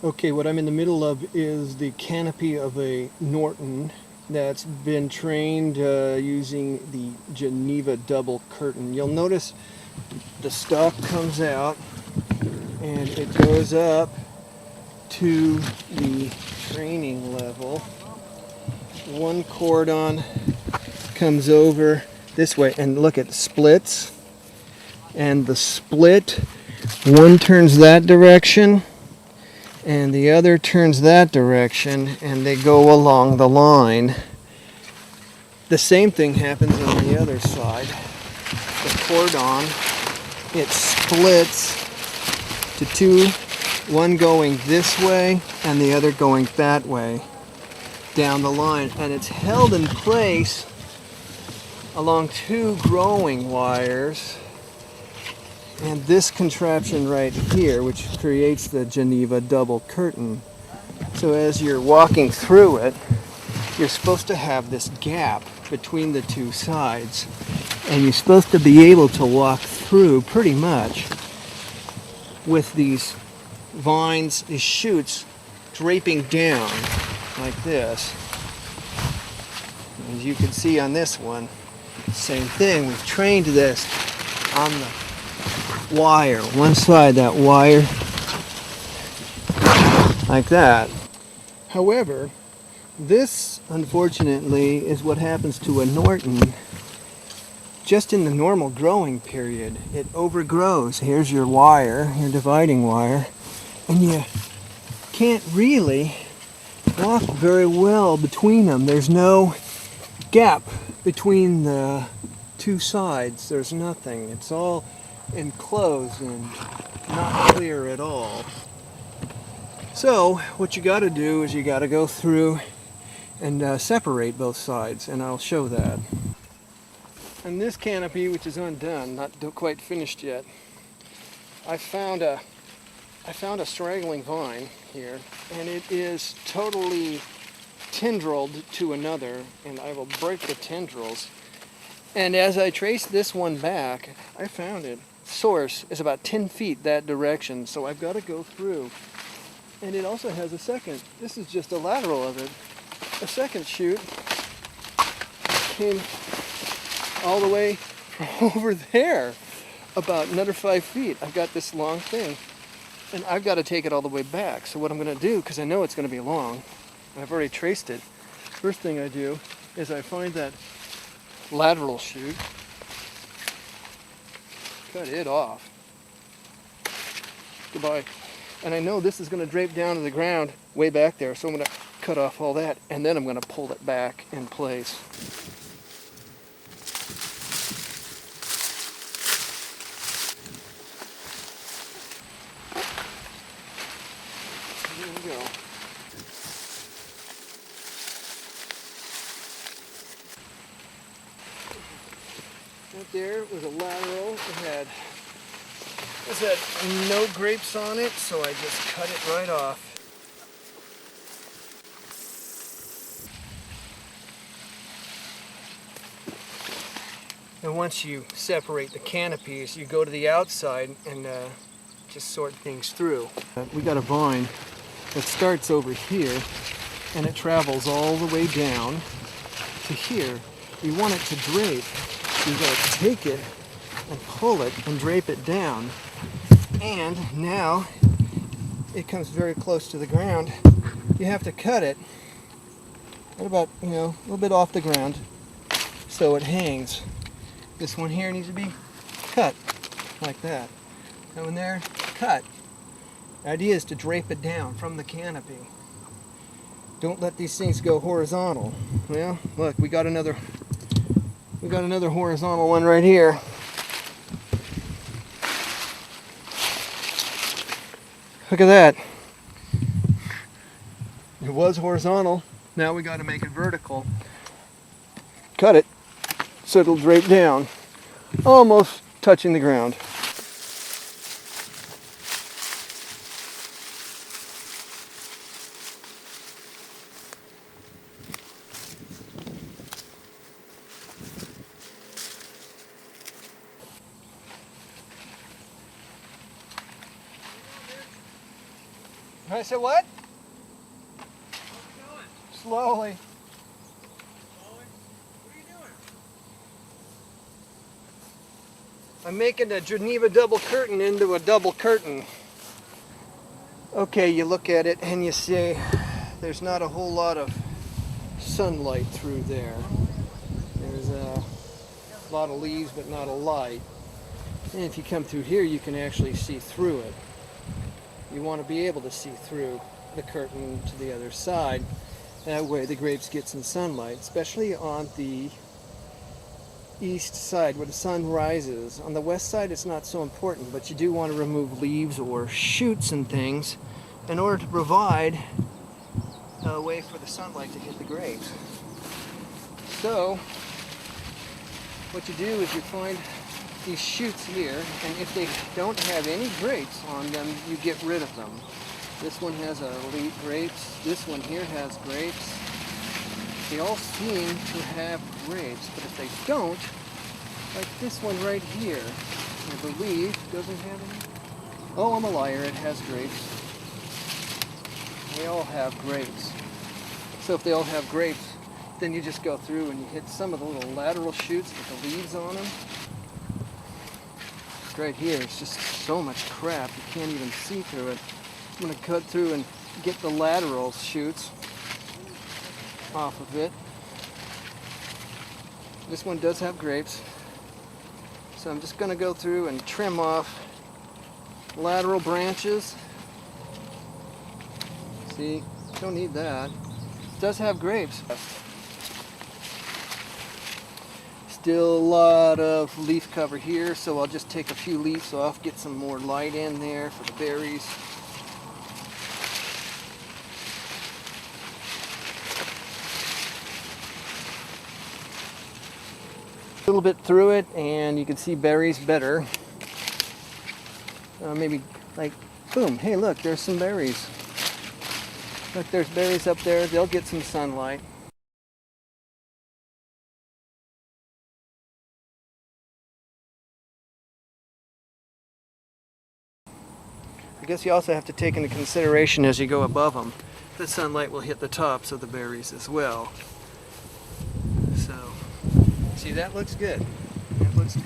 Okay, what I'm in the middle of is the canopy of a Norton that's been trained using the Geneva Double Curtain. You'll notice the stock comes out and it goes up to the training level. One cordon comes over this way, and look, it splits, and the split, one turns that direction and the other turns that direction, and they go along the line. The same thing happens on the other side. The cordon, it splits to two, one going this way and the other going that way down the line, and it's held in place along two growing wires and this contraption right here, which creates the Geneva Double Curtain. So as you're walking through it, you're supposed to have this gap between the two sides, and you're supposed to be able to walk through pretty much with these vines, these shoots draping down like this. As you can see on this one, same thing. We've trained this on the wire, one side, that wire, like that. However, this, unfortunately, is what happens to a Norton just in the normal growing period. It overgrows. Here's your wire, your dividing wire, and you can't really walk very well between them. There's no gap between the two sides. There's nothing. It's all enclosed and not clear at all. So what you got to do is you got to go through and separate both sides, and I'll show that. And this canopy, which is undone, not quite finished yet, I found a straggling vine here, and it is totally tendrilled to another, and I will break the tendrils. And as I traced this one back, I found it. Source is about 10 feet that direction, so I've got to go through. And it also has a second, this is just a lateral of it, a second shoot came all the way over there, about another 5 feet. I've got this long thing, and I've got to take it all the way back. So what I'm going to do, because I know it's going to be long, I've already traced it, first thing I do is I find that lateral shoot, cut it off. Goodbye. And I know this is going to drape down to the ground way back there, so I'm going to cut off all that, and then I'm going to pull it back in place. There we go. Right there was a lateral. It had no grapes on it, so I just cut it right off. And once you separate the canopies, you go to the outside and just sort things through. We got a vine that starts over here and it travels all the way down to here. We want it to drape. You got to take it and pull it and drape it down. And now it comes very close to the ground. You have to cut it at about, a little bit off the ground so it hangs. This one here needs to be cut like that. That one there, cut. The idea is to drape it down from the canopy. Don't let these things go horizontal. Well, look, we got another horizontal one right here. Look at that. It was horizontal. Now we got to make it vertical. Cut it so it'll drape down, almost touching the ground. I said, what? Slowly. I'm making a Geneva Double Curtain into a double curtain. Okay, you look at it and you see there's not a whole lot of sunlight through there. There's a lot of leaves but not a light. And if you come through here, you can actually see through it. You want to be able to see through the curtain to the other side. That way the grapes get some sunlight, especially on the east side where the sun rises. On the west side it's not so important, but you do want to remove leaves or shoots and things in order to provide a way for the sunlight to hit the grapes. So what you do is you find these shoots here, and if they don't have any grapes on them, you get rid of them. This one has elite grapes, this one here has grapes. They all seem to have grapes, but if they don't, like this one right here, I believe, doesn't have any. Oh, I'm a liar, it has grapes. They all have grapes. So if they all have grapes, then you just go through and you hit some of the little lateral shoots with the leaves on them. Right here, it's just so much crap, you can't even see through it. I'm going to cut through and get the lateral shoots off of it. This one does have grapes, so I'm just going to go through and trim off lateral branches. See, don't need that. It does have grapes. Still a lot of leaf cover here, so I'll just take a few leaves off, get some more light in there for the berries. A little bit through it and you can see berries better. Maybe like, boom, hey look, there's some berries. Look, there's berries up there, they'll get some sunlight. I guess you also have to take into consideration as you go above them, the sunlight will hit the tops of the berries as well. So, see, that looks good. That looks good.